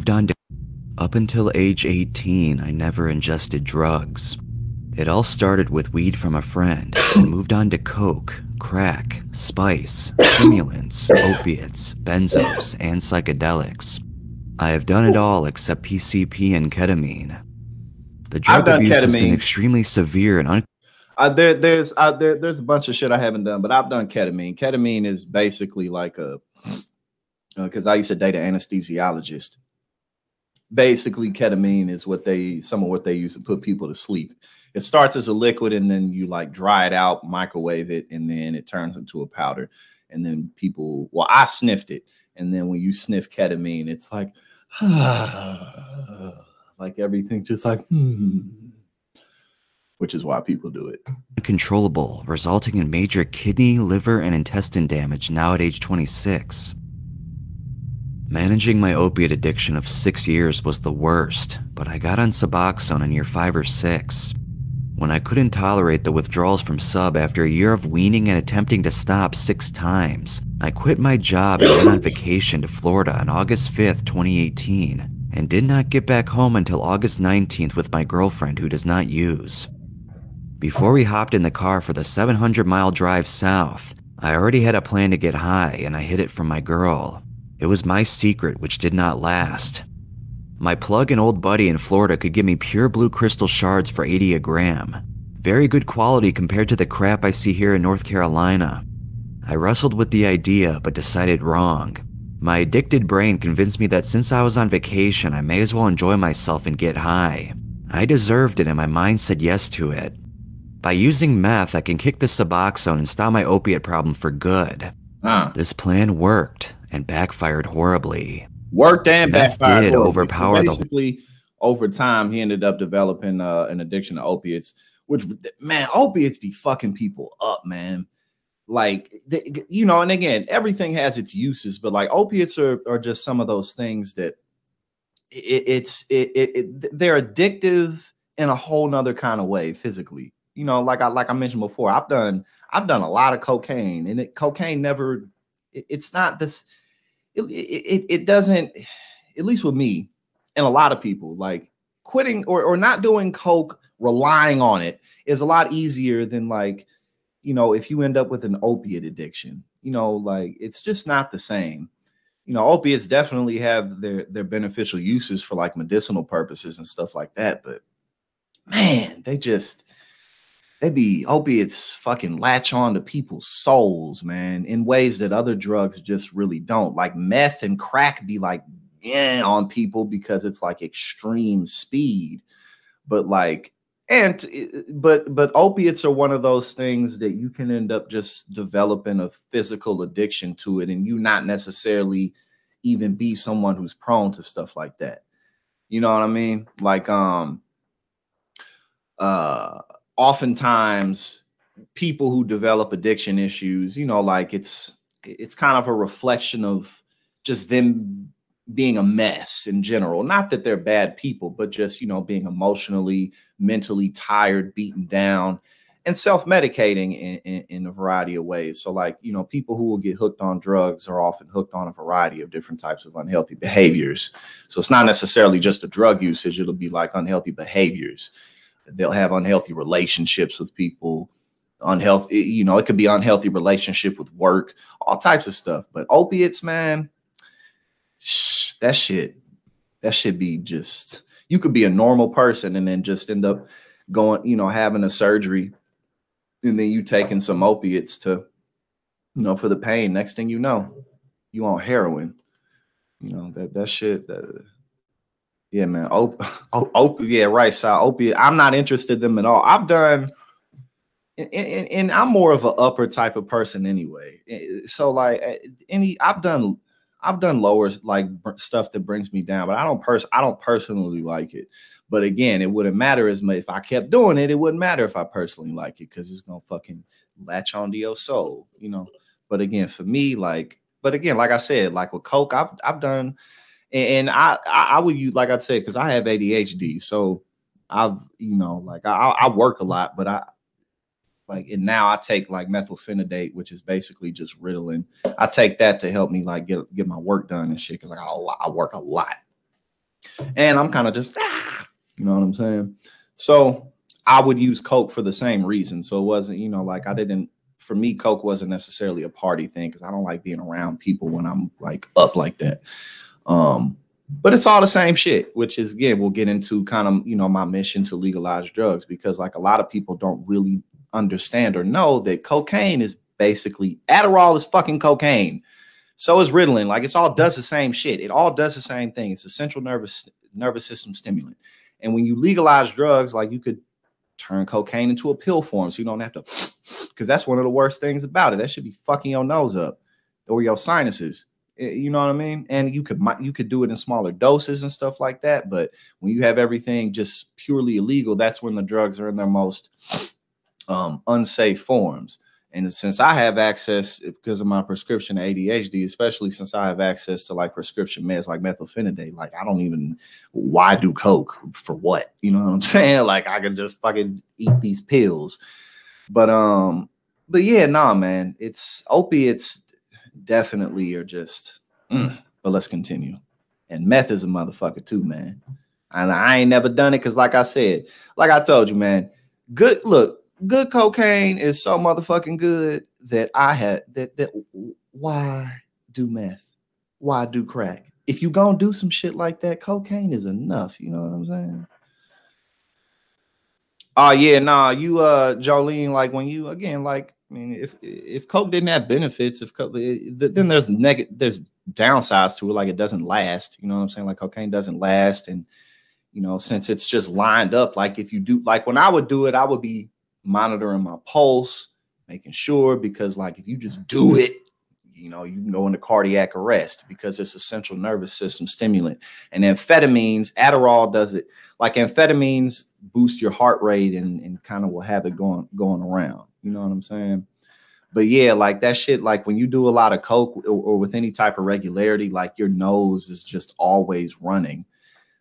moved on to... Up until age 18, I never ingested drugs. It all started with weed from a friend, and moved on to coke, crack, spice, stimulants, opiates, benzos, and psychedelics. I have done it all except PCP and ketamine. The drug abuse has been extremely severe and there's a bunch of shit I haven't done, but I've done ketamine. Ketamine is basically like a, because I used to date an anesthesiologist. Basically, ketamine is some of what they use to put people to sleep. It starts as a liquid, and then you like dry it out, microwave it, and then it turns into a powder. And then people, well, I sniffed it, and then when you sniff ketamine, it's like, like everything just like, which is why people do it. Uncontrollable, resulting in major kidney, liver, and intestine damage now at age 26. Managing my opiate addiction of 6 years was the worst, but I got on Suboxone in year 5 or 6. When I couldn't tolerate the withdrawals from sub after a year of weaning and attempting to stop 6 times, I quit my job and went on vacation to Florida on August 5th, 2018, and did not get back home until August 19th with my girlfriend who does not use. Before we hopped in the car for the 700-mile drive south, I already had a plan to get high, and I hid it from my girl. It was my secret, which did not last. My plug and old buddy in Florida could give me pure blue crystal shards for 80 a gram. Very good quality compared to the crap I see here in North Carolina. I wrestled with the idea, but decided wrong. My addicted brain convinced me that since I was on vacation, I may as well enjoy myself and get high. I deserved it, and my mind said yes to it. By using meth, I can kick the Suboxone and stop my opiate problem for good. This plan worked and backfired horribly. Worked and backfired. Did overpower so basically, over time, he ended up developing an addiction to opiates. Which, man, opiates be fucking people up, man. Like, you know, and again, everything has its uses, but like opiates are just some of those things that they're addictive in a whole nother kind of way physically. You know, like I mentioned before, I've done a lot of cocaine, and cocaine never. It's not this. It doesn't, at least with me and a lot of people, like quitting or not doing coke, relying on it is a lot easier than like, you know, if you end up with an opiate addiction, you know, like it's just not the same. You know, opiates definitely have their beneficial uses for like medicinal purposes and stuff like that. But man, opiates fucking latch on to people's souls, man, in ways that other drugs just really don't. Like meth and crack be like, yeah, on people because it's like extreme speed. But like, but opiates are one of those things that you can end up just developing a physical addiction to it, and you not necessarily even be someone who's prone to stuff like that. You know what I mean? Like, oftentimes people who develop addiction issues, you know, like it's kind of a reflection of just them being a mess in general. Not that they're bad people, but just, you know, being emotionally, mentally tired, beaten down, and self-medicating in a variety of ways. So like, you know, people who will get hooked on drugs are often hooked on a variety of different types of unhealthy behaviors. So it's not necessarily just a drug usage. It'll be like unhealthy behaviors. They'll have unhealthy relationships with people, unhealthy, you know, it could be unhealthy relationship with work, all types of stuff. But opiates, man, that shit be just, you could be a normal person and then just end up going, you know, having a surgery, and then you taking some opiates to, you know, for the pain. Next thing you know, you on heroin. You know, that shit, yeah, man. Yeah, right. So opiate, I'm not interested in them at all. I've done, and I'm more of an upper type of person anyway. So like I've done lower like stuff that brings me down, but I don't personally like it. But again, it wouldn't matter as much if I kept doing it. It wouldn't matter if I personally like it, because it's gonna fucking latch onto your soul, you know. But again, for me, like, but again, like I said, like with coke, I've done. And I would use, like I said, because I have ADHD. So I've, you know, like I work a lot, but and now I take like methylphenidate, which is basically just Ritalin. I take that to help me like get my work done and shit, because I work a lot. And I'm kind of just, you know what I'm saying? So I would use Coke for the same reason. So it wasn't, you know, like for me, Coke wasn't necessarily a party thing because I don't like being around people when I'm like up like that. But it's all the same shit, which is, again, we'll get into kind of, you know, my mission to legalize drugs, because like a lot of people don't really understand or know that cocaine is basically, Adderall is fucking cocaine. So is Ritalin. Like, it's all does the same shit. It all does the same thing. It's a central nervous system stimulant. And when you legalize drugs, like, you could turn cocaine into a pill form, so you don't have to, because that's one of the worst things about it. That should be fucking your nose up or your sinuses. You know what I mean? And you could do it in smaller doses and stuff like that. But when you have everything just purely illegal, that's when the drugs are in their most unsafe forms. And since I have access, because of my prescription to ADHD, especially since I have access to like prescription meds like methylphenidate, like I don't even, why do Coke for what? You know what I'm saying? Like I could just fucking eat these pills. But yeah, nah, man, it's opiates definitely are just, but let's continue. And meth is a motherfucker too, man. And I ain't never done it because, like I said, like I told you, man, good cocaine is so motherfucking good that why do meth? Why do crack? If you gonna do some shit like that, cocaine is enough. You know what I'm saying? Oh yeah, nah, you Jolene, like when you, again, like, I mean, if Coke didn't have benefits, then there's downsides to it, like it doesn't last. You know what I'm saying? Like cocaine doesn't last, and you know, since it's just lined up, like if you do, like when I would do it, I would be monitoring my pulse, making sure, because like if you just do it, you know, you can go into cardiac arrest because it's a central nervous system stimulant. And amphetamines, Adderall does it. Like amphetamines boost your heart rate and kind of will have it going around. You know what I'm saying? But yeah, like that shit, like when you do a lot of Coke or with any type of regularity, like your nose is just always running.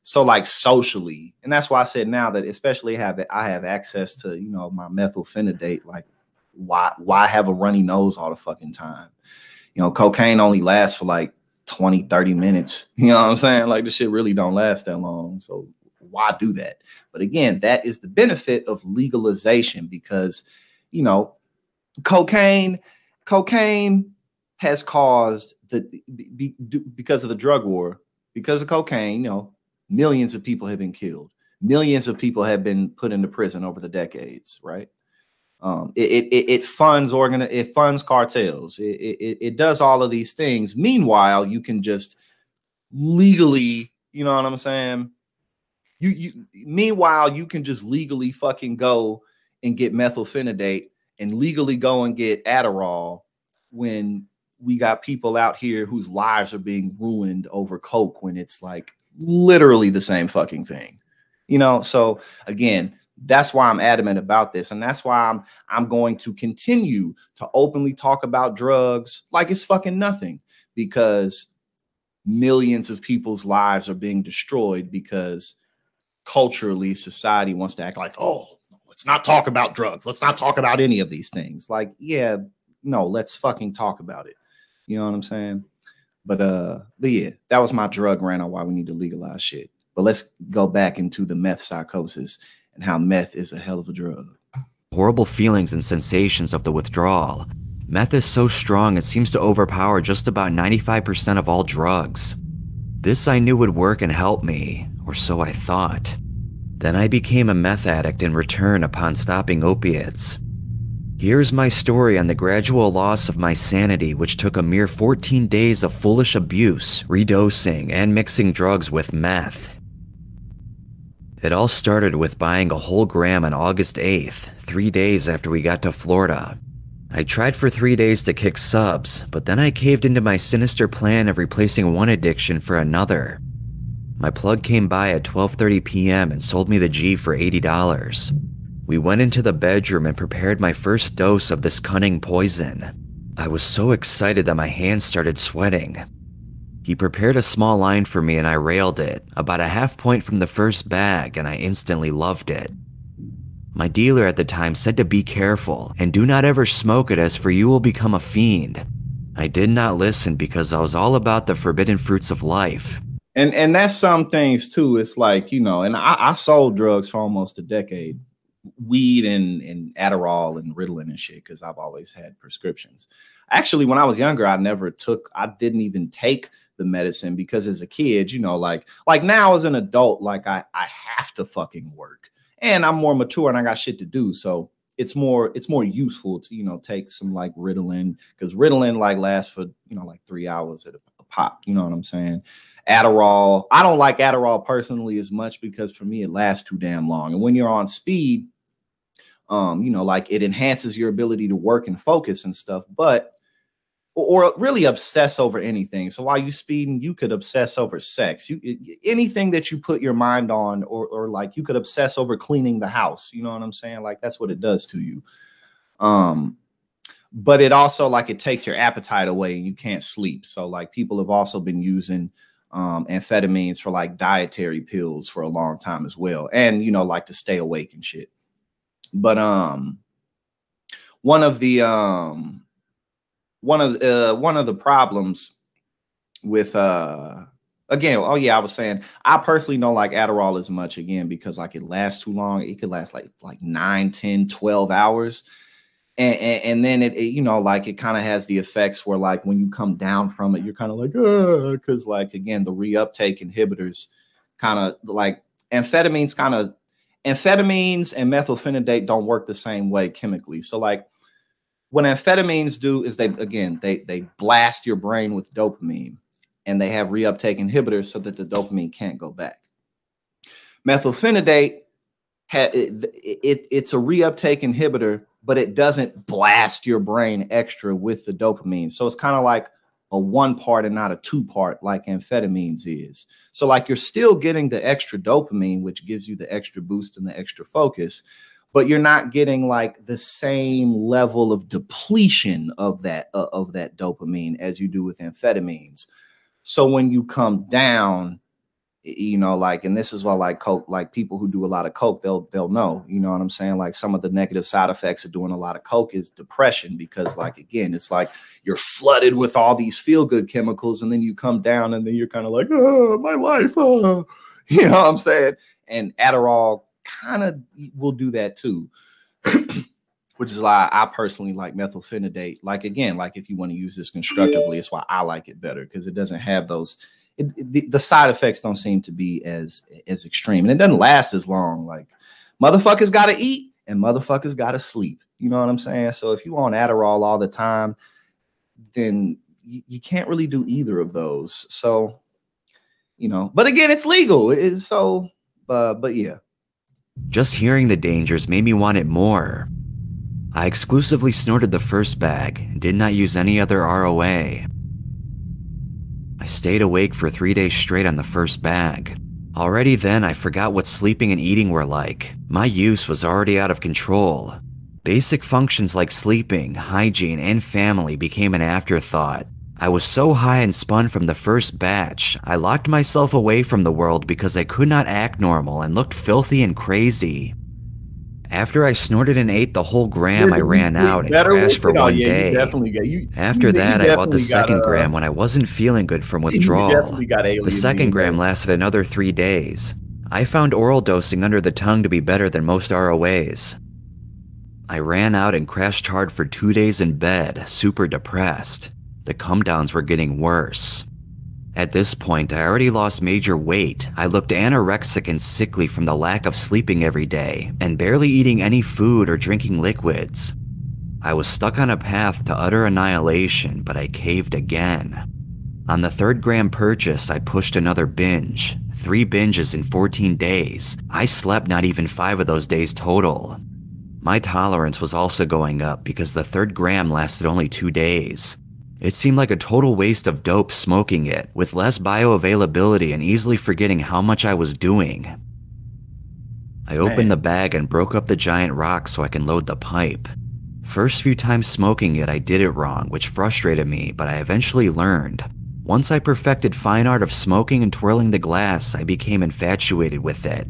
So like socially, and that's why I said now that especially I have access to, you know, my methylphenidate, like why have a runny nose all the fucking time? You know, cocaine only lasts for like 20, 30 minutes. You know what I'm saying? Like the shit really don't last that long. So why do that? But again, that is the benefit of legalization, because, you know, cocaine has caused because of the drug war, because of cocaine, you know, millions of people have been killed. Millions of people have been put into prison over the decades, right? It funds cartels. It does all of these things. Meanwhile, you can just legally, you know what I'm saying? Meanwhile, you can just legally fucking go and get methylphenidate and legally go and get Adderall when we got people out here whose lives are being ruined over Coke, when it's like literally the same fucking thing, you know? So again, that's why I'm adamant about this. And that's why I'm going to continue to openly talk about drugs like it's fucking nothing, because millions of people's lives are being destroyed because culturally society wants to act like, oh, let's not talk about drugs. Let's not talk about any of these things. Like, yeah, no, let's fucking talk about it. You know what I'm saying? But yeah, that was my drug rant on why we need to legalize shit. But let's go back into the meth psychosis and how meth is a hell of a drug. Horrible feelings and sensations of the withdrawal. Meth is so strong it seems to overpower just about 95% of all drugs. This I knew would work and help me, or so I thought. Then I became a meth addict in return upon stopping opiates. Here's my story on the gradual loss of my sanity, which took a mere 14 days of foolish abuse, redosing, and mixing drugs with meth. It all started with buying a whole gram on August 8th, 3 days after we got to Florida. I tried for 3 days to kick subs, but then I caved into my sinister plan of replacing one addiction for another. My plug came by at 12:30 p.m. and sold me the G for $80. We went into the bedroom and prepared my first dose of this cunning poison. I was so excited that my hands started sweating. He prepared a small line for me and I railed it, about a half point from the first bag, and I instantly loved it. My dealer at the time said to be careful and do not ever smoke it, as for you will become a fiend. I did not listen because I was all about the forbidden fruits of life. And that's some things too. It's like, you know, and I sold drugs for almost a decade, weed and Adderall and Ritalin and shit, because I've always had prescriptions. Actually, when I was younger, I didn't even take the medicine because as a kid, you know, like now as an adult, like I have to fucking work and I'm more mature and I got shit to do. So it's more useful to, you know, take some like Ritalin, because Ritalin like lasts for, you know, like 3 hours at a pop. You know what I'm saying? Adderall, I don't like Adderall personally as much because for me it lasts too damn long. And when you're on speed, you know, like it enhances your ability to work and focus and stuff, but or really obsess over anything. So while you speeding, you could obsess over sex. Anything that you put your mind on, or like you could obsess over cleaning the house. You know what I'm saying? Like that's what it does to you. But it also like it takes your appetite away and you can't sleep. So like people have also been using amphetamines for like dietary pills for a long time as well, and you know, like to stay awake and shit. But one of the problems with again, oh yeah, I was saying I personally don't like Adderall as much, again, because like it lasts too long. It could last like 9, 10, 12 hours. And then it, you know, like it kind of has the effects where like when you come down from it, you're kind of like, because like, again, the reuptake inhibitors kind of like amphetamines and methylphenidate don't work the same way chemically. So like what amphetamines do is they blast your brain with dopamine, and they have reuptake inhibitors so that the dopamine can't go back. Methylphenidate, it's a reuptake inhibitor, but it doesn't blast your brain extra with the dopamine. So it's kind of like a 1-part and not a 2-part like amphetamines is. So like you're still getting the extra dopamine, which gives you the extra boost and the extra focus, but you're not getting like the same level of depletion of that dopamine as you do with amphetamines. So when you come down, you know, like, and this is why like coke, like people who do a lot of coke, they'll know, you know what I'm saying? Like some of the negative side effects of doing a lot of coke is depression, because like, again, it's like you're flooded with all these feel-good chemicals, and then you come down and then you're kind of like, oh, my life, oh, you know what I'm saying? And Adderall kind of will do that too, which is why I personally like methylphenidate. Like, again, like if you want to use this constructively, it's why I like it better, because it doesn't have those, the side effects don't seem to be as extreme, and it doesn't last as long. Like motherfuckers got to eat and motherfuckers got to sleep. You know what I'm saying? So if you on Adderall all the time, then you can't really do either of those. So, you know, but again, it's legal. It's so, but yeah. Just hearing the dangers made me want it more. I exclusively snorted the first bag and did not use any other ROA. I stayed awake for 3 days straight on the first bag. Already then, I forgot what sleeping and eating were like. My use was already out of control. Basic functions like sleeping, hygiene, and family became an afterthought. I was so high and spun from the first batch, I locked myself away from the world because I could not act normal and looked filthy and crazy. After I snorted and ate the whole gram, I ran out and crashed for 1 day. After that, I bought the second gram when I wasn't feeling good from withdrawal. The second gram lasted another 3 days. I found oral dosing under the tongue to be better than most ROAs. I ran out and crashed hard for 2 days in bed, super depressed. The come-downs were getting worse. At this point, I already lost major weight. I looked anorexic and sickly from the lack of sleeping every day, and barely eating any food or drinking liquids. I was stuck on a path to utter annihilation, but I caved again. On the 3rd gram purchase, I pushed another binge. 3 binges in 14 days. I slept not even 5 of those days total. My tolerance was also going up because the 3rd gram lasted only 2 days. It seemed like a total waste of dope smoking it, with less bioavailability and easily forgetting how much I was doing. I opened the bag and broke up the giant rock so I can load the pipe. First few times smoking it, I did it wrong, which frustrated me, but I eventually learned. Once I perfected fine art of smoking and twirling the glass, I became infatuated with it.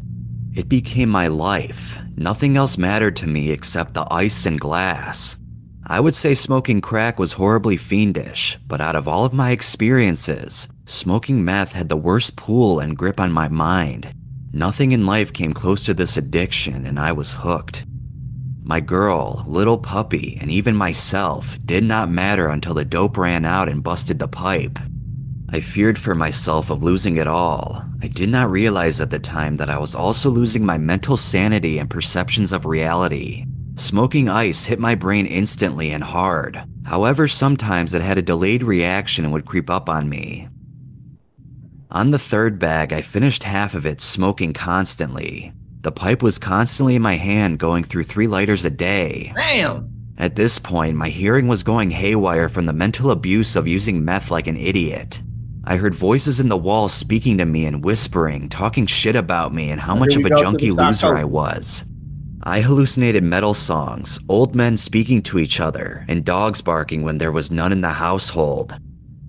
It became my life. Nothing else mattered to me except the ice and glass. I would say smoking crack was horribly fiendish, but out of all of my experiences, Smoking meth had the worst pull and grip on my mind. Nothing in life came close to this addiction, and I was hooked. My girl, little puppy, and even myself did not matter until the dope ran out and busted the pipe. I feared for myself of losing it all. I did not realize at the time that I was also losing my mental sanity and perceptions of reality. Smoking ice hit my brain instantly and hard. However, sometimes it had a delayed reaction and would creep up on me. On the third bag, I finished half of it smoking constantly. The pipe was constantly in my hand, going through 3 lighters a day. Damn! At this point, my hearing was going haywire from the mental abuse of using meth like an idiot. I heard voices in the wall speaking to me and whispering, talking shit about me and how much of a junkie loser I was. I hallucinated metal songs, old men speaking to each other, and dogs barking when there was none in the household.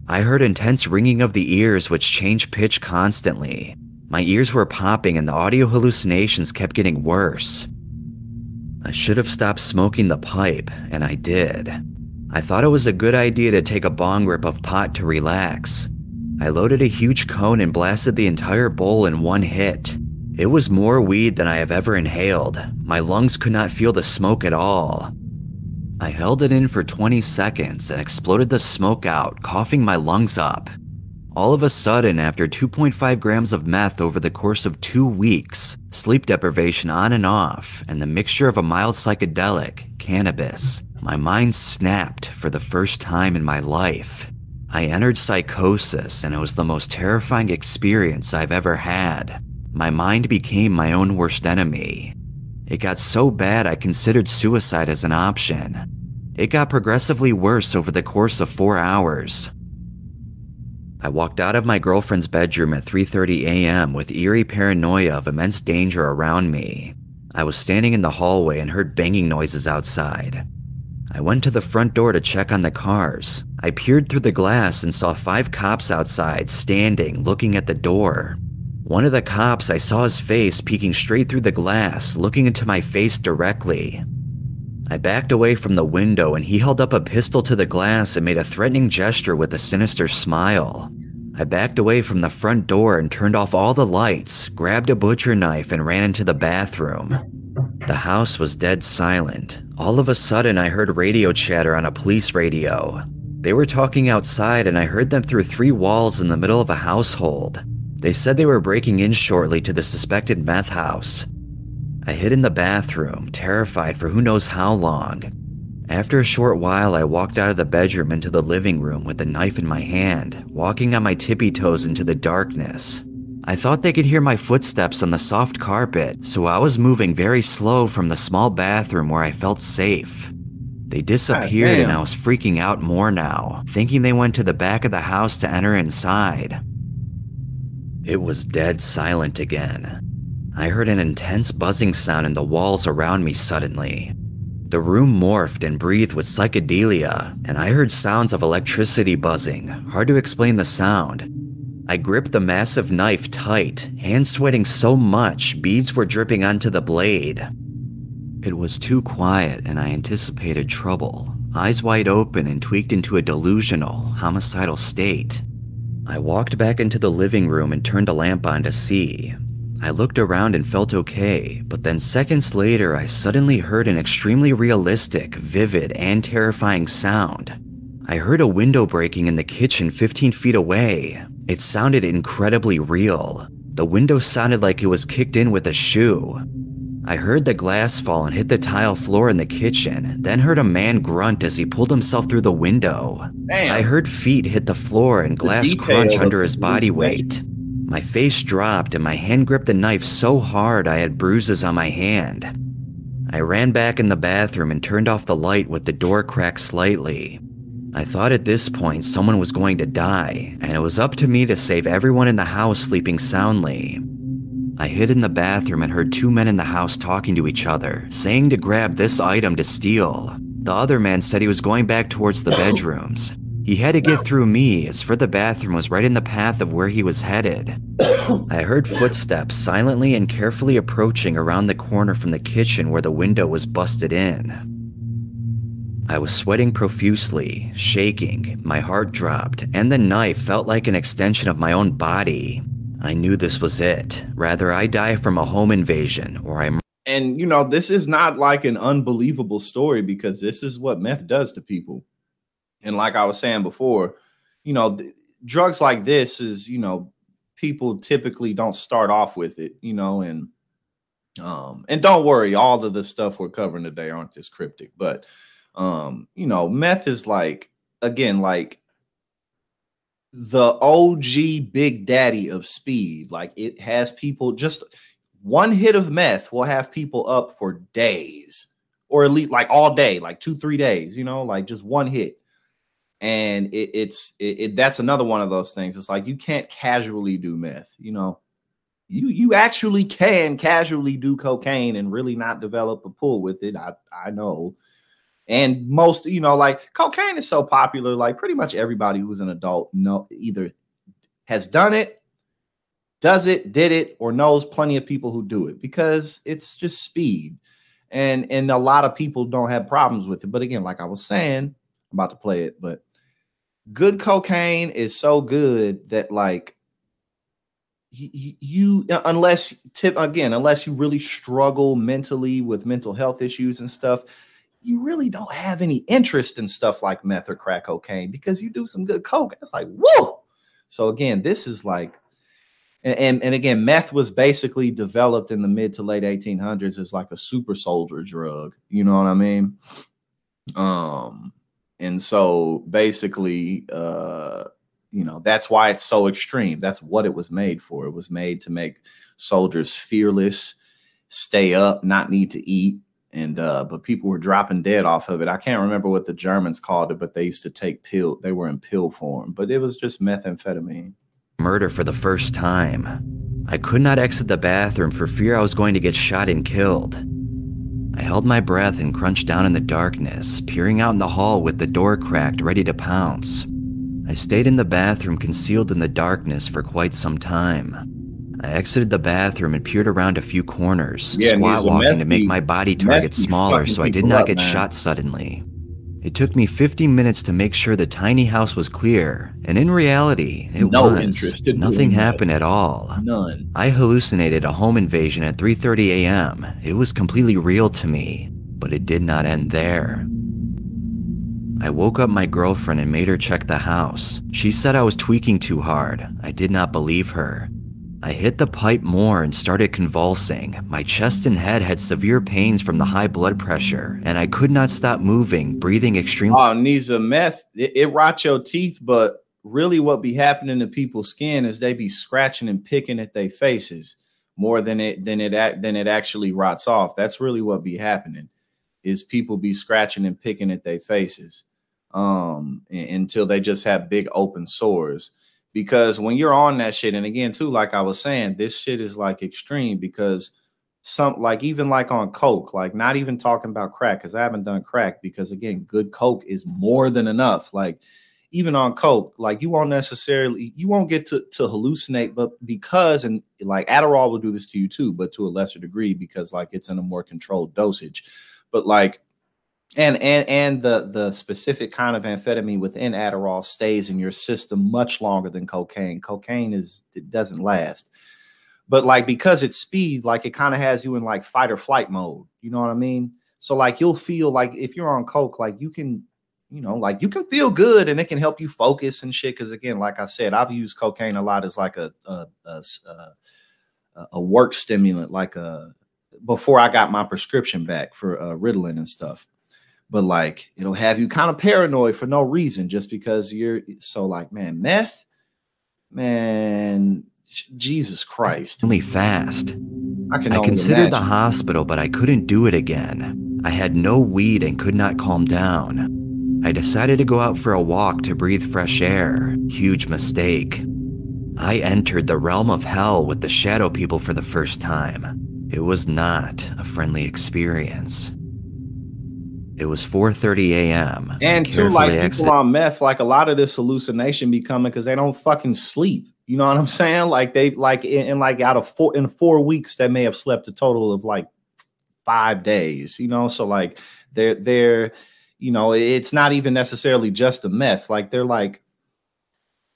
I heard intense ringing of the ears which changed pitch constantly. My ears were popping and the audio hallucinations kept getting worse. I should have stopped smoking the pipe, and I did. I thought it was a good idea to take a bong rip of pot to relax. I loaded a huge cone and blasted the entire bowl in one hit. It was more weed than I have ever inhaled. My lungs could not feel the smoke at all. I held it in for 20 seconds and exploded the smoke out, coughing my lungs up. All of a sudden, after 2.5 grams of meth over the course of 2 weeks, sleep deprivation on and off, and the mixture of a mild psychedelic, cannabis, my mind snapped for the first time in my life. I entered psychosis, and it was the most terrifying experience I've ever had. My mind became my own worst enemy. It got so bad I considered suicide as an option. It got progressively worse over the course of 4 hours. I walked out of my girlfriend's bedroom at 3:30 a.m. with eerie paranoia of immense danger around me. I was standing in the hallway and heard banging noises outside. I went to the front door to check on the cars. I peered through the glass and saw 5 cops outside, standing, looking at the door. One of the cops, I saw his face peeking straight through the glass, looking into my face directly. I backed away from the window and he held up a pistol to the glass and made a threatening gesture with a sinister smile. I backed away from the front door and turned off all the lights, grabbed a butcher knife and ran into the bathroom. The house was dead silent. All of a sudden, I heard radio chatter on a police radio. They were talking outside and I heard them through 3 walls in the middle of a household. They said they were breaking in shortly to the suspected meth house. I hid in the bathroom, terrified for who knows how long. After a short while, I walked out of the bedroom into the living room with the knife in my hand, walking on my tippy toes into the darkness. I thought they could hear my footsteps on the soft carpet, so I was moving very slow from the small bathroom where I felt safe. They disappeared and I was freaking out more now, thinking they went to the back of the house to enter inside. It was dead silent again. I heard an intense buzzing sound in the walls around me suddenly. The room morphed and breathed with psychedelia, and I heard sounds of electricity buzzing, hard to explain the sound. I gripped the massive knife tight, hands sweating so much, beads were dripping onto the blade. It was too quiet and I anticipated trouble, eyes wide open and tweaked into a delusional, homicidal state. I walked back into the living room and turned a lamp on to see. I looked around and felt okay, but then seconds later I suddenly heard an extremely realistic, vivid, and terrifying sound. I heard a window breaking in the kitchen 15 feet away. It sounded incredibly real. The window sounded like it was kicked in with a shoe. I heard the glass fall and hit the tile floor in the kitchen, then heard a man grunt as he pulled himself through the window. Damn. I heard feet hit the floor and glass crunch under his body weight. My face dropped and my hand gripped the knife so hard I had bruises on my hand. I ran back in the bathroom and turned off the light with the door cracked slightly. I thought at this point someone was going to die, and it was up to me to save everyone in the house sleeping soundly. I hid in the bathroom and heard 2 men in the house talking to each other, saying to grab this item to steal. The other man said he was going back towards the bedrooms. He had to get through me, as for the bathroom was right in the path of where he was headed. I heard footsteps silently and carefully approaching around the corner from the kitchen where the window was busted in. I was sweating profusely, shaking, my heart dropped, and the knife felt like an extension of my own body. I knew this was it. Rather I die from a home invasion, or I... And, you know, this is not like an unbelievable story, because this is what meth does to people. And like I was saying before, you know, drugs like this is, you know, people typically don't start off with it, you know, and don't worry, all of the stuff we're covering today aren't this cryptic, but, you know, meth is like, again, like the OG big daddy of speed. Like, it has people, just one hit of meth will have people up for days, or at least like all day, like 2-3 days, you know, like just one hit. And that's another one of those things. It's like, you can't casually do meth, you know. You actually can casually do cocaine and really not develop a pull with it. I know. And most, you know, like, cocaine is so popular, like pretty much everybody who's an adult either has done it, does it, did it, or knows plenty of people who do it, because it's just speed. And a lot of people don't have problems with it. But again, like I was saying, I'm about to play it, but good cocaine is so good that, like, unless you really struggle mentally with mental health issues and stuff, you really don't have any interest in stuff like meth or crack cocaine, because you do some good coke. It's like, whoa. So again, this is like, and again, meth was basically developed in the mid to late 1800s as like a super soldier drug. You know what I mean? And so basically, you know, that's why it's so extreme. That's what it was made for. It was made to make soldiers fearless, stay up, not need to eat. And but people were dropping dead off of it. I can't remember what the Germans called it, but they used to take pill. They were in pill form, but it was just methamphetamine. Murder for the first time. I could not exit the bathroom for fear I was going to get shot and killed. I held my breath and crunched down in the darkness, peering out in the hall with the door cracked, ready to pounce. I stayed in the bathroom, concealed in the darkness, for quite some time. I exited the bathroom and peered around a few corners, squat walking to make my body target smaller so I did not get shot suddenly. It took me 50 minutes to make sure the tiny house was clear, and in reality, it was. Nothing happened at all. None. I hallucinated a home invasion at 3:30 a.m. It was completely real to me, but it did not end there. I woke up my girlfriend and made her check the house. She said I was tweaking too hard. I did not believe her. I hit the pipe more and started convulsing. My chest and head had severe pains from the high blood pressure, and I could not stop moving, breathing extremely. Oh, Nisa, meth, it rots your teeth, but really what be happening to people's skin is they be scratching and picking at their faces more than it actually rots off. That's really what be happening, is people be scratching and picking at their faces until they just have big open sores. Because when you're on that shit, and again, too, like I was saying, this shit is like extreme, because even like on coke, like not even talking about crack, because I haven't done crack, because again, good coke is more than enough. Like even on coke, like you won't get to hallucinate, but because, and like Adderall will do this to you too, but to a lesser degree, because like it's in a more controlled dosage. But like, and the specific kind of amphetamine within Adderall stays in your system much longer than cocaine. Cocaine it doesn't last. But like, because it's speed, like it kind of has you in like fight or flight mode. You know what I mean? So like you'll feel like if you're on coke, like you can, you know, like you can feel good and it can help you focus and shit. Cause again, like I said, I've used cocaine a lot as like a work stimulant, like before I got my prescription back for Ritalin and stuff. But like, it'll have you kind of paranoid for no reason, just because you're so like, man, meth, man, Jesus Christ. Really fast. I considered the hospital, but I couldn't do it again. I had no weed and could not calm down. I decided to go out for a walk to breathe fresh air. Huge mistake. I entered the realm of hell with the shadow people for the first time. It was not a friendly experience. It was 4:30 a.m. And too, like people on meth, like a lot of this hallucination be coming because they don't fucking sleep. You know what I'm saying? Like they out of 4 weeks, they may have slept a total of like 5 days. You know, so like they're you know, it's not even necessarily just the meth. Like they're like,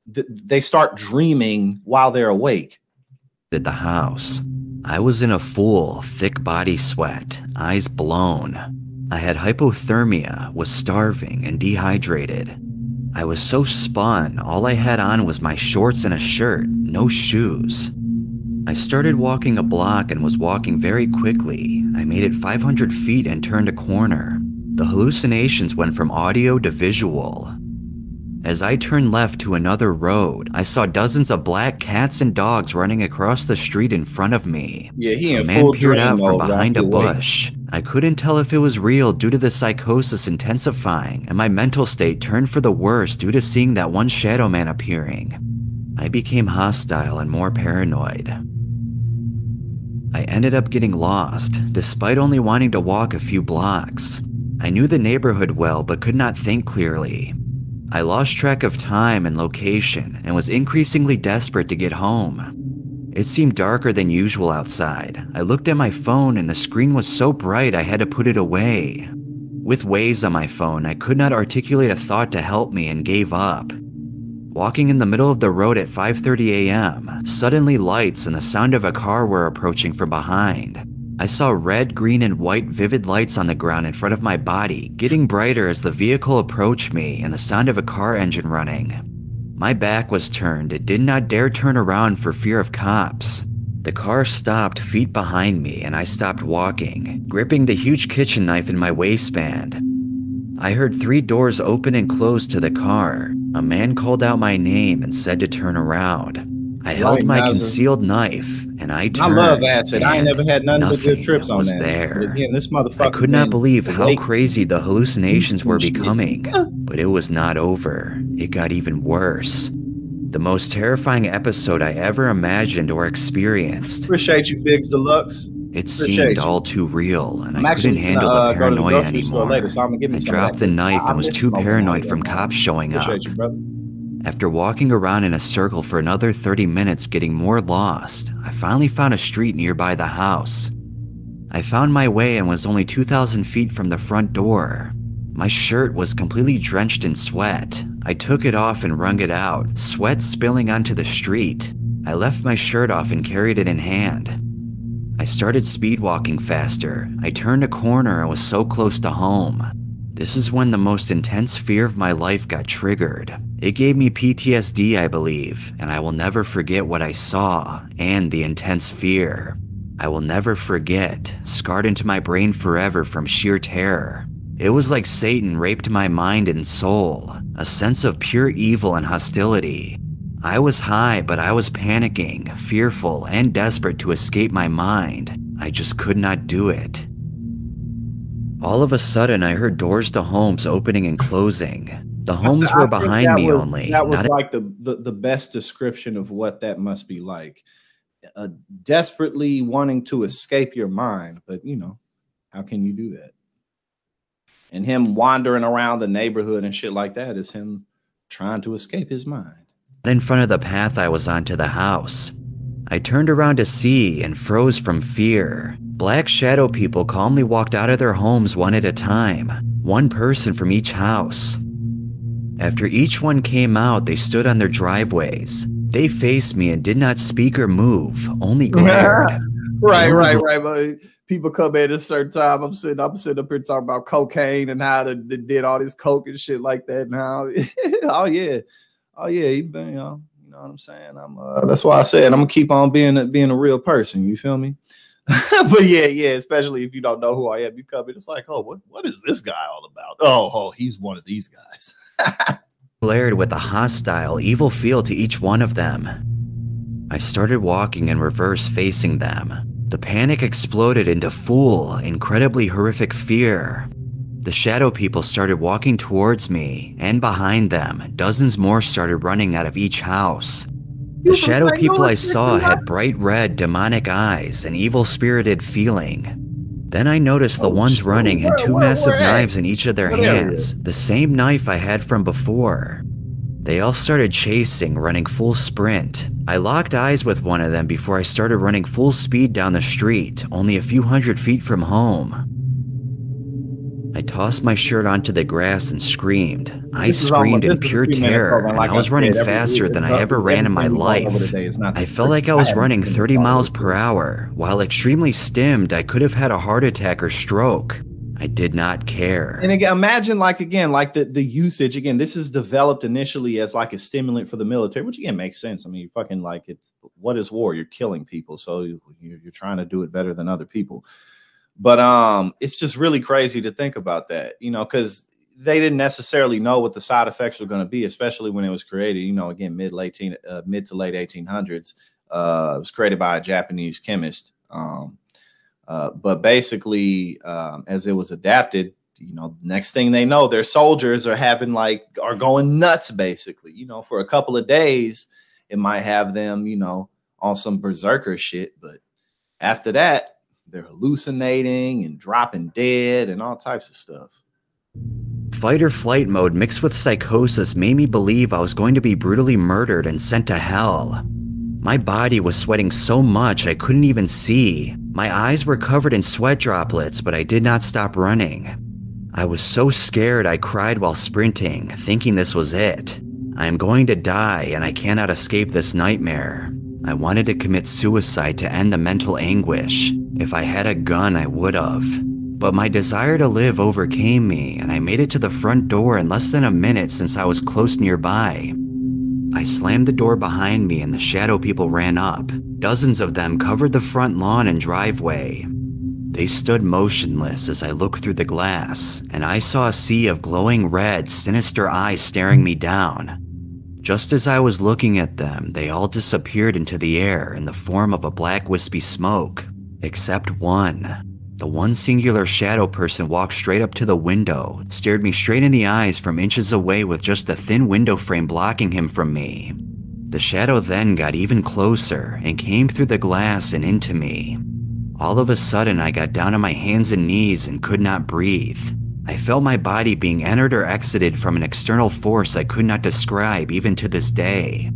they start dreaming while they're awake. At the house, I was in a full, thick body sweat, eyes blown. I had hypothermia, was starving and dehydrated. I was so spun, all I had on was my shorts and a shirt, no shoes. I started walking a block and was walking very quickly. I made it 500 feet and turned a corner. The hallucinations went from audio to visual. As I turned left to another road, I saw dozens of black cats and dogs running across the street in front of me. Yeah, he in a man full peered out dream from mode, behind a right? bush. I couldn't tell if it was real due to the psychosis intensifying, and my mental state turned for the worse due to seeing that one shadow man appearing. I became hostile and more paranoid. I ended up getting lost, despite only wanting to walk a few blocks. I knew the neighborhood well, but could not think clearly. I lost track of time and location and was increasingly desperate to get home. It seemed darker than usual outside. I looked at my phone and the screen was so bright I had to put it away. With Waze on my phone, I could not articulate a thought to help me and gave up. Walking in the middle of the road at 5:30 a.m., suddenly lights and the sound of a car were approaching from behind. I saw red, green, and white vivid lights on the ground in front of my body, getting brighter as the vehicle approached me and the sound of a car engine running. My back was turned. It did not dare turn around for fear of cops. The car stopped feet behind me and I stopped walking, gripping the huge kitchen knife in my waistband. I heard 3 doors open and close to the car. A man called out my name and said to turn around. I held my concealed knife, and I turned. I love acid. I ain't never had nothing but good trips on that. There. But again, this motherfucker. I could not believe how crazy the hallucinations were becoming, but it was not over. It got even worse. The most terrifying episode I ever imagined or experienced. Appreciate you, Biggs Deluxe. It seemed all too real, and I couldn't handle the paranoia anymore. Later, so I dropped the knife and was too paranoid from cops showing up. After walking around in a circle for another 30 minutes getting more lost, I finally found a street nearby the house. I found my way and was only 2,000 feet from the front door. My shirt was completely drenched in sweat. I took it off and wrung it out, sweat spilling onto the street. I left my shirt off and carried it in hand. I started speed walking faster. I turned a corner and was so close to home. This is when the most intense fear of my life got triggered. It gave me PTSD, I believe, and I will never forget what I saw and the intense fear. I will never forget, scarred into my brain forever from sheer terror. It was like Satan raped my mind and soul, a sense of pure evil and hostility. I was high, but I was panicking, fearful, and desperate to escape my mind. I just could not do it. All of a sudden, I heard doors to homes opening and closing. The homes were behind me only. That was like the best description of what that must be like. Desperately wanting to escape your mind, but you know, how can you do that? And him wandering around the neighborhood and shit like that is him trying to escape his mind. In front of the path I was on to the house. I turned around to see and froze from fear. Black shadow people calmly walked out of their homes one at a time, one person from each house. After each one came out, they stood on their driveways. They faced me and did not speak or move, only glared. Right. But people come in at a certain time. I'm sitting up here talking about cocaine and how they did all this coke and shit like that. Now, oh yeah, you been, you know what I'm saying? That's why I said I'm gonna keep on being a real person. You feel me? But yeah, especially if you don't know who I am, you come in, it's like, oh, what is this guy all about? Oh, he's one of these guys. Glared with a hostile, evil feel to each one of them. I started walking in reverse facing them. The panic exploded into full, incredibly horrific fear. The shadow people started walking towards me, and behind them, dozens more started running out of each house. The shadow people I saw had bright red, demonic eyes, an evil-spirited feeling. Then I noticed the ones running had 2 massive knives in each of their hands, the same knife I had from before. They all started chasing, running full sprint. I locked eyes with one of them before I started running full speed down the street, only a few hundred feet from home. I tossed my shirt onto the grass and screamed. I This is almost, screamed in this is a pure 2-minute terror, program. and Like I I was running said, faster than I ever ran in my everything we've gone over life. today is not I the felt truth. like I was haven't running seen it 30 all miles the per way hour. While extremely stimmed, I could have had a heart attack or stroke. I did not care. And again, imagine like the usage. Again, this is developed initially as like a stimulant for the military, which again makes sense. I mean, fucking like, it's, what is war? You're killing people, so you're trying to do it better than other people. But it's just really crazy to think about that, you know, because they didn't necessarily know what the side effects were going to be, especially when it was created. You know, again, mid to late 1800s. It was created by a Japanese chemist. But basically, as it was adapted, you know, next thing they know, their soldiers are going nuts, basically. You know, for a couple of days, it might have them, you know, on some berserker shit. But after that, they're hallucinating and dropping dead and all types of stuff. Fight or flight mode mixed with psychosis made me believe I was going to be brutally murdered and sent to hell. My body was sweating so much I couldn't even see. My eyes were covered in sweat droplets, but I did not stop running. I was so scared I cried while sprinting, thinking this was it. I am going to die and I cannot escape this nightmare. I wanted to commit suicide to end the mental anguish. If I had a gun, I would have. But my desire to live overcame me, and I made it to the front door in less than a minute since I was close nearby. I slammed the door behind me and the shadow people ran up. Dozens of them covered the front lawn and driveway. They stood motionless as I looked through the glass, and I saw a sea of glowing red, sinister eyes staring me down. Just as I was looking at them, they all disappeared into the air in the form of a black wispy smoke, except one. The one singular shadow person walked straight up to the window, stared me straight in the eyes from inches away with just a thin window frame blocking him from me. The shadow then got even closer and came through the glass and into me. All of a sudden, I got down on my hands and knees and could not breathe. I felt my body being entered or exited from an external force I could not describe even to this day.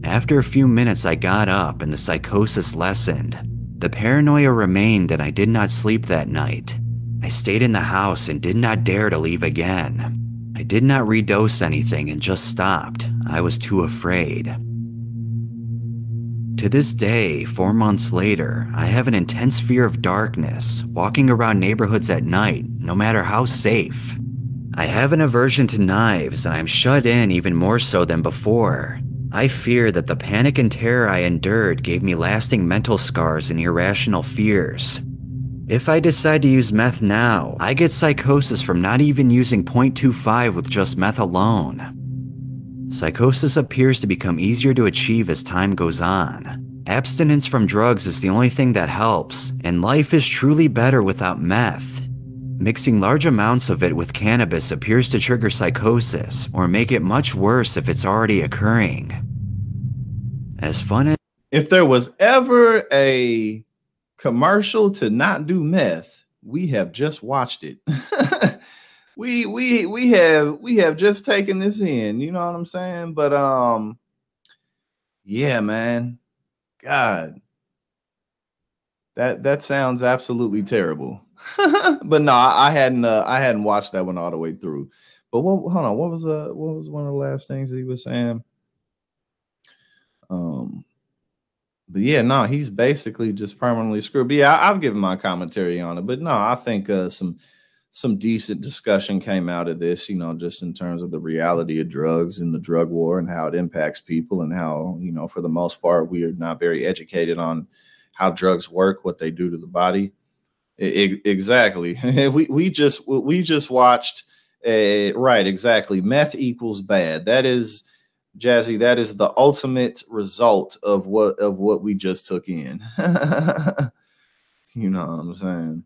After a few minutes, I got up and the psychosis lessened. The paranoia remained and I did not sleep that night. I stayed in the house and did not dare to leave again. I did not redose anything and just stopped. I was too afraid. To this day, 4 months later, I have an intense fear of darkness, walking around neighborhoods at night, no matter how safe. I have an aversion to knives and I'm shut in even more so than before. I fear that the panic and terror I endured gave me lasting mental scars and irrational fears. If I decide to use meth now, I get psychosis from not even using 0.25 with just meth alone. Psychosis appears to become easier to achieve as time goes on. Abstinence from drugs is the only thing that helps, and life is truly better without meth. Mixing large amounts of it with cannabis appears to trigger psychosis, or make it much worse if it's already occurring. As fun as— If there was ever a commercial to not do meth, we have just watched it. we have just taken this in, you know what I'm saying? But yeah, man. God. That sounds absolutely terrible. But no, I hadn't watched that one all the way through. But hold on, what was one of the last things he was saying? But yeah, no, he's basically just permanently screwed. But yeah, I've given my commentary on it. But no, I think some decent discussion came out of this, you know, just in terms of the reality of drugs and the drug war and how it impacts people and how, you know, for the most part, we are not very educated on how drugs work, what they do to the body. Exactly. we just watched right. Exactly. Meth equals bad. That is, Jazzy, that is the ultimate result of what we just took in. You know what I'm saying?